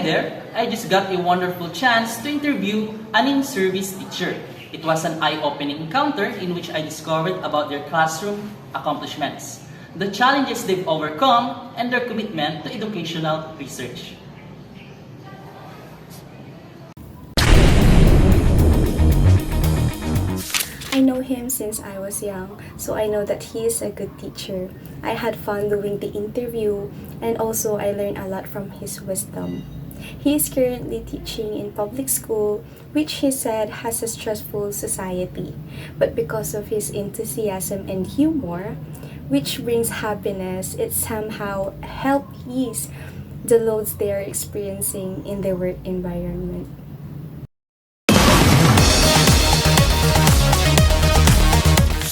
there, I just got a wonderful chance to interview an in-service teacher. It was an eye-opening encounter in which I discovered about their classroom accomplishments, the challenges they've overcome, and their commitment to educational research. I know him since I was young, so I know that he is a good teacher. I had fun doing the interview, and also I learned a lot from his wisdom. He is currently teaching in public school, which he said has a stressful society. But because of his enthusiasm and humor, which brings happiness, it somehow helps ease the loads they are experiencing in their work environment.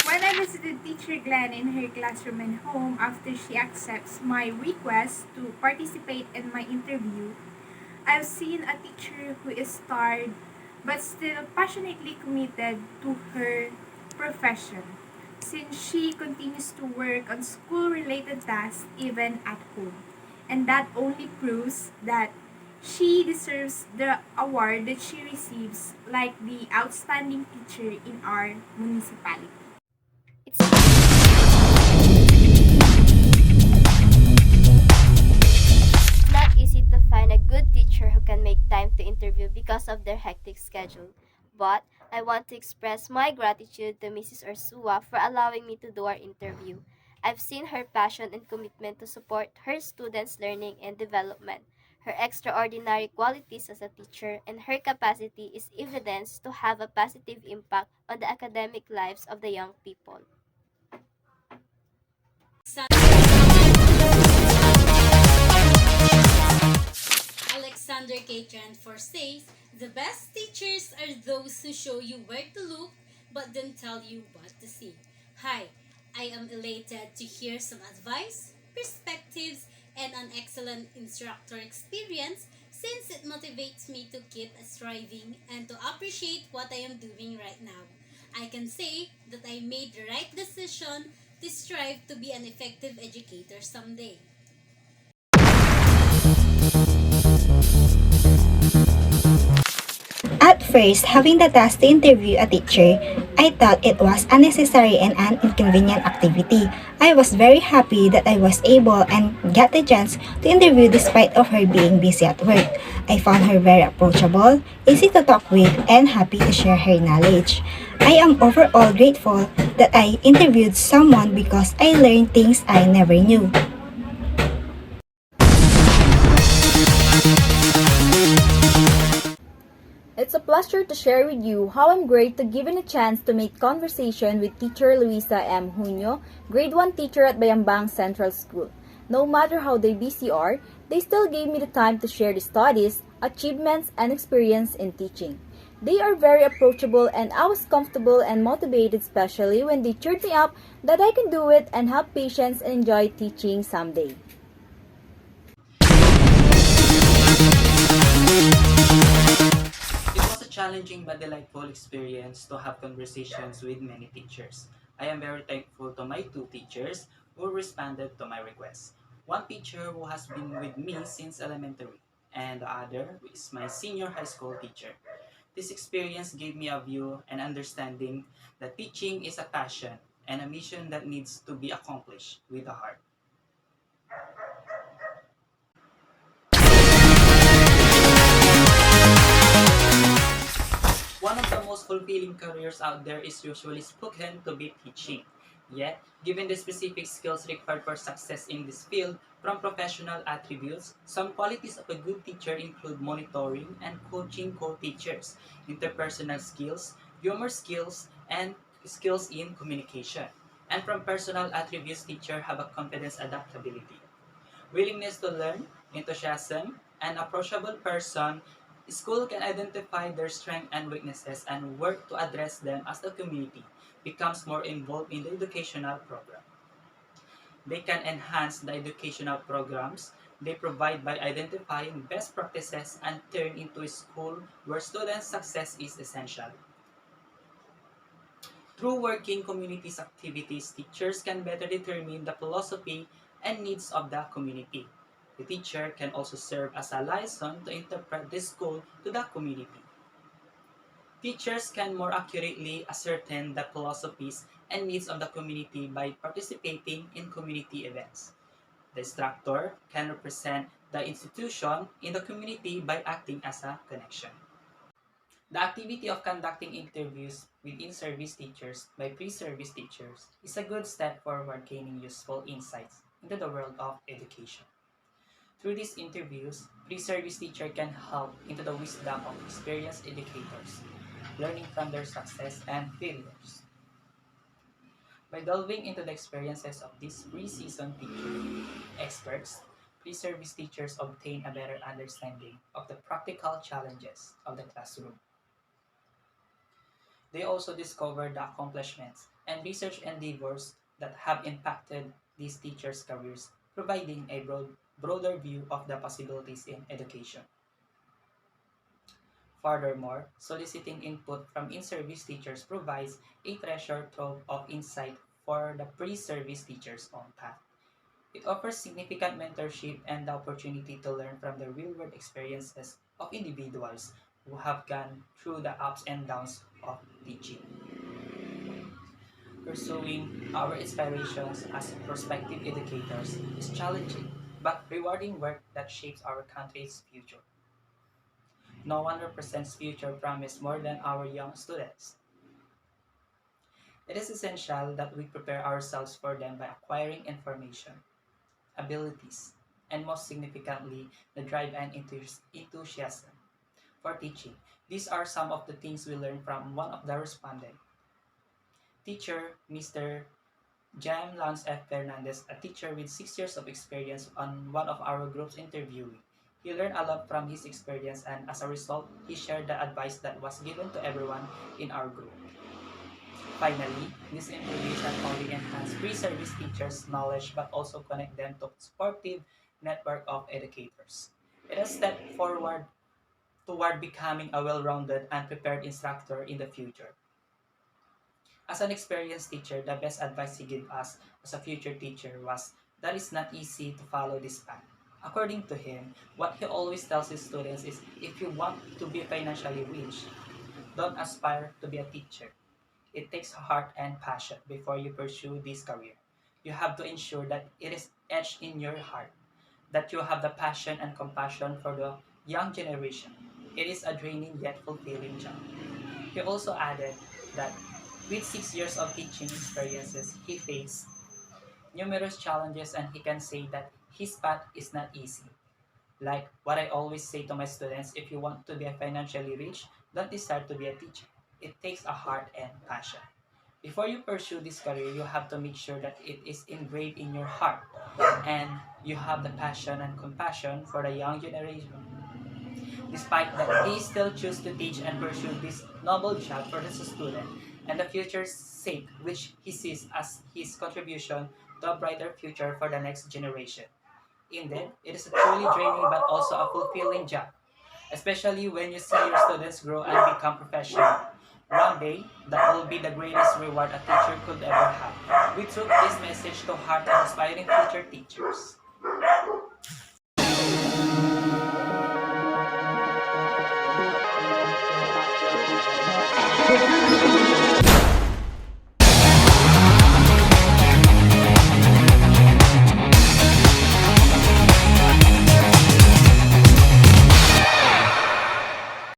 When I visited Teacher Glenn in her classroom and home after she accepts my request to participate in my interview, I've seen a teacher who is tired but still passionately committed to her profession, since she continues to work on school-related tasks even at home. And that only proves that she deserves the award that she receives like the outstanding teacher in our municipality. It's not easy to find a good teacher who can make time to interview because of their hectic schedule. But I want to express my gratitude to Mrs. Ursua for allowing me to do our interview. I've seen her passion and commitment to support her students' learning and development. Her extraordinary qualities as a teacher and her capacity is evidence to have a positive impact on the academic lives of the young people. Alexander K. Tranfor says, the best teachers are those who show you where to look but don't tell you what to see. Hi, I am elated to hear some advice, perspectives, and an excellent instructor experience since it motivates me to keep striving and to appreciate what I am doing right now. I can say that I made the right decision to strive to be an effective educator someday. At first, having the task to interview a teacher, I thought it was unnecessary and an inconvenient activity. I was very happy that I was able and got the chance to interview despite of her being busy at work. I found her very approachable, easy to talk with, and happy to share her knowledge. I am overall grateful that I interviewed someone because I learned things I never knew. It's a pleasure to share with you how I'm great to given a chance to make conversation with teacher Luisa M. Junio, grade 1 teacher at Bayambang Central School. No matter how they busy are, they still gave me the time to share the studies, achievements, and experience in teaching. They are very approachable and I was comfortable and motivated, especially when they cheered me up that I can do it and have patience and enjoy teaching someday. It was a challenging but delightful experience to have conversations with many teachers. I am very thankful to my two teachers who responded to my request. One teacher who has been with me since elementary, and the other is my senior high school teacher. This experience gave me a view and understanding that teaching is a passion and a mission that needs to be accomplished with a heart. One of the most fulfilling careers out there is usually spoken to be teaching. Yet, given the specific skills required for success in this field, from professional attributes, some qualities of a good teacher include monitoring and coaching co-teachers, interpersonal skills, humor skills, and skills in communication. And from personal attributes, teachers have a confidence adaptability. Willingness to learn, enthusiasm, and approachable person, school can identify their strengths and weaknesses and work to address them as the community becomes more involved in the educational program. They can enhance the educational programs they provide by identifying best practices and turn into a school where students' success is essential. Through working communities activities, teachers can better determine the philosophy and needs of the community. The teacher can also serve as a liaison to interpret the school to the community. Teachers can more accurately ascertain the philosophies and needs of the community by participating in community events. The instructor can represent the institution in the community by acting as a connection. The activity of conducting interviews with in-service teachers by pre-service teachers is a good step forward gaining useful insights into the world of education. Through these interviews, pre-service teacher can help into the wisdom of experienced educators, learning from their success and failures. By delving into the experiences of these pre-seasoned teacher experts, pre-service teachers obtain a better understanding of the practical challenges of the classroom. They also discover the accomplishments and research endeavors that have impacted these teachers' careers, providing a broader view of the possibilities in education. Furthermore, soliciting input from in-service teachers provides a treasure trove of insight for the pre-service teachers on path. It offers significant mentorship and the opportunity to learn from the real-world experiences of individuals who have gone through the ups and downs of teaching. Pursuing our inspirations as prospective educators is challenging but rewarding work that shapes our country's future. No one represents future promise more than our young students. It is essential that we prepare ourselves for them by acquiring information, abilities, and most significantly, the drive and enthusiasm for teaching. These are some of the things we learned from one of the respondents. Teacher, Mr. Jam Lance F. Fernandez, a teacher with 6 years of experience on one of our group's interviewing. He learned a lot from his experience and as a result, he shared the advice that was given to everyone in our group. Finally, this information only enhance pre-service teachers' knowledge but also connect them to a supportive network of educators. It is a step forward toward becoming a well-rounded and prepared instructor in the future. As an experienced teacher, the best advice he gave us as a future teacher was that it's not easy to follow this path. According to him, what he always tells his students is if you want to be financially rich, don't aspire to be a teacher. It takes heart and passion before you pursue this career. You have to ensure that it is etched in your heart, that you have the passion and compassion for the young generation. It is a draining yet fulfilling job. He also added that with 6 years of teaching experiences, he faced numerous challenges and he can say that his path is not easy. Like what I always say to my students, if you want to be financially rich, don't decide to be a teacher. It takes a heart and passion. Before you pursue this career, you have to make sure that it is engraved in your heart and you have the passion and compassion for the young generation. Despite that, he still chooses to teach and pursue this noble job for his student and the future's sake, which he sees as his contribution to a brighter future for the next generation. Indeed, it is a truly draining but also a fulfilling job, especially when you see your students grow and become professional. One day, that will be the greatest reward a teacher could ever have. We took this message to heart as aspiring future teachers.